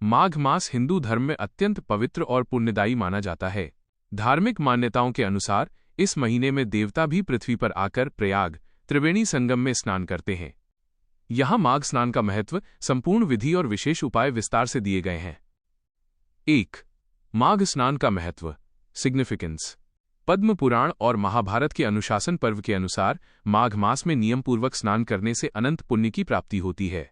माघ मास हिंदू धर्म में अत्यंत पवित्र और पुण्यदायी माना जाता है। धार्मिक मान्यताओं के अनुसार इस महीने में देवता भी पृथ्वी पर आकर प्रयाग त्रिवेणी संगम में स्नान करते हैं। यहाँ माघ स्नान का महत्व, संपूर्ण विधि और विशेष उपाय विस्तार से दिए गए हैं। 1. माघ स्नान का महत्व, सिग्निफिकेंस। पद्म पुराण और महाभारत के अनुशासन पर्व के अनुसार माघ मास में नियमपूर्वक स्नान करने से अनंत पुण्य की प्राप्ति होती है।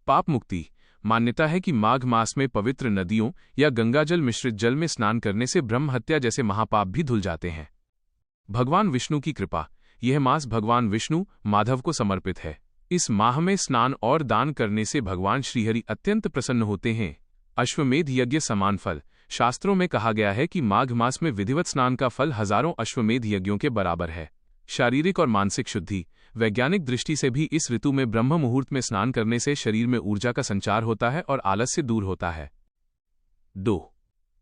पाप मुक्ति। मान्यता है कि माघ मास में पवित्र नदियों या गंगाजल मिश्रित जल में स्नान करने से ब्रह्म हत्या जैसे महापाप भी धुल जाते हैं। भगवान विष्णु की कृपा। यह मास भगवान विष्णु माधव को समर्पित है। इस माह में स्नान और दान करने से भगवान श्रीहरि अत्यंत प्रसन्न होते हैं। अश्वमेध यज्ञ समान फल। शास्त्रों में कहा गया है कि माघ मास में विधिवत स्नान का फल हजारों अश्वमेध यज्ञों के बराबर है। शारीरिक और मानसिक शुद्धि। वैज्ञानिक दृष्टि से भी इस ऋतु में ब्रह्म मुहूर्त में स्नान करने से शरीर में ऊर्जा का संचार होता है और आलस्य दूर होता है। 2.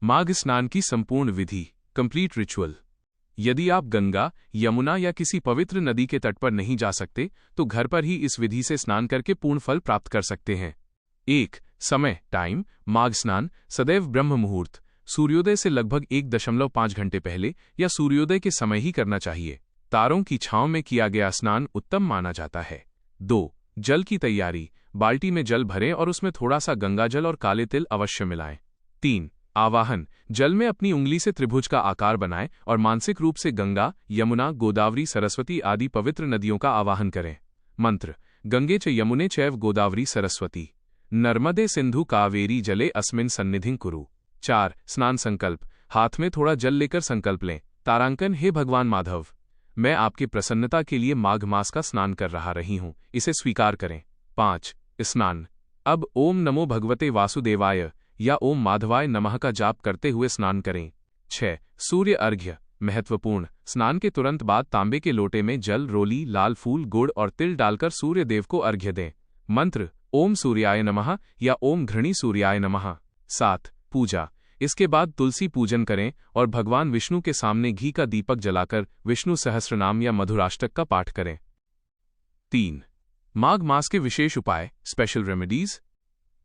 माघ स्नान की संपूर्ण विधि, कंप्लीट रिचुअल। यदि आप गंगा, यमुना या किसी पवित्र नदी के तट पर नहीं जा सकते तो घर पर ही इस विधि से स्नान करके पूर्ण फल प्राप्त कर सकते हैं। 1. समय, टाइम। माघ स्नान सदैव ब्रह्म मुहूर्त, सूर्योदय से लगभग 1.5 घंटे पहले या सूर्योदय के समय ही करना चाहिए। तारों की छांव में किया गया स्नान उत्तम माना जाता है। 2. जल की तैयारी। बाल्टी में जल भरें और उसमें थोड़ा सा गंगाजल और काले तिल अवश्य मिलाएं। 3. आवाहन। जल में अपनी उंगली से त्रिभुज का आकार बनाएं और मानसिक रूप से गंगा, यमुना, गोदावरी, सरस्वती आदि पवित्र नदियों का आवाहन करें। मंत्र। गंगे च यमुने चैव गोदावरी सरस्वती नर्मदे सिंधु कावेरी जले अस्मिन सन्निधिं कुरु। 4. स्नान संकल्प। हाथ में थोड़ा जल लेकर संकल्प लें। तारांकन। हे भगवान माधव, मैं आपकी प्रसन्नता के लिए माघ मास का स्नान कर रही हूं, इसे स्वीकार करें। 5. स्नान। अब ओम नमो भगवते वासुदेवाय या ओम माधवाय नमः का जाप करते हुए स्नान करें। 6. सूर्य अर्घ्य। महत्वपूर्ण। स्नान के तुरंत बाद तांबे के लोटे में जल, रोली, लाल फूल, गुड़ और तिल डालकर सूर्य देव को अर्घ्य दें। मंत्र। ओम सूर्याय नमः या ओम घृणी सूर्याय नमः। 7. पूजा। इसके बाद तुलसी पूजन करें और भगवान विष्णु के सामने घी का दीपक जलाकर विष्णु सहस्रनाम या मधुराष्टक का पाठ करें। 3. माघ मास के विशेष उपाय, स्पेशल रेमेडीज।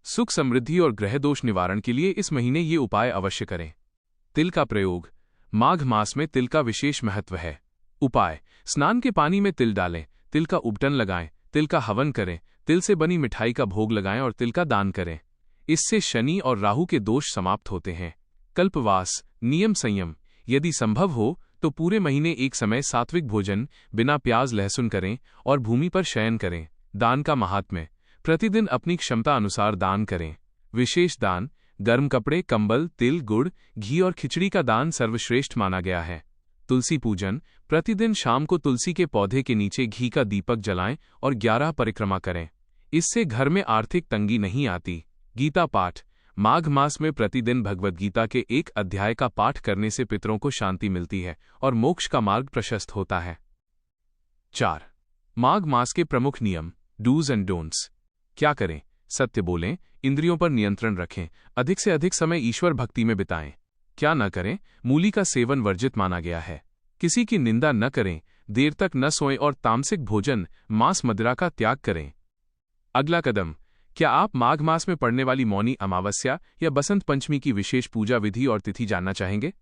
सुख समृद्धि और ग्रह दोष निवारण के लिए इस महीने ये उपाय अवश्य करें। तिल का प्रयोग। माघ मास में तिल का विशेष महत्व है। उपाय। स्नान के पानी में तिल डालें, तिल का उपटन लगाएं, तिल का हवन करें, तिल से बनी मिठाई का भोग लगाएं और तिल का दान करें। इससे शनि और राहु के दोष समाप्त होते हैं। कल्पवास। नियम संयम। यदि संभव हो तो पूरे महीने एक समय सात्विक भोजन, बिना प्याज लहसुन करें और भूमि पर शयन करें। दान का महात्म्य। प्रतिदिन अपनी क्षमता अनुसार दान करें। विशेष दान। गर्म कपड़े, कंबल, तिल, गुड़, घी और खिचड़ी का दान सर्वश्रेष्ठ माना गया है। तुलसी पूजन। प्रतिदिन शाम को तुलसी के पौधे के नीचे घी का दीपक जलाएं और 11 परिक्रमा करें। इससे घर में आर्थिक तंगी नहीं आती। गीता पाठ। माघ मास में प्रतिदिन भगवद गीता के एक अध्याय का पाठ करने से पितरों को शांति मिलती है और मोक्ष का मार्ग प्रशस्त होता है। 4. माघ मास के प्रमुख नियम, डूज एंड डोंट्स। क्या करें? सत्य बोलें, इंद्रियों पर नियंत्रण रखें, अधिक से अधिक समय ईश्वर भक्ति में बिताएं। क्या न करें? मूली का सेवन वर्जित माना गया है। किसी की निंदा न करें, देर तक न सोएं और तामसिक भोजन, मांस मदिरा का त्याग करें। अगला कदम। क्या आप माघ मास में पड़ने वाली मौनी अमावस्या या बसंत पंचमी की विशेष पूजा विधि और तिथि जानना चाहेंगे?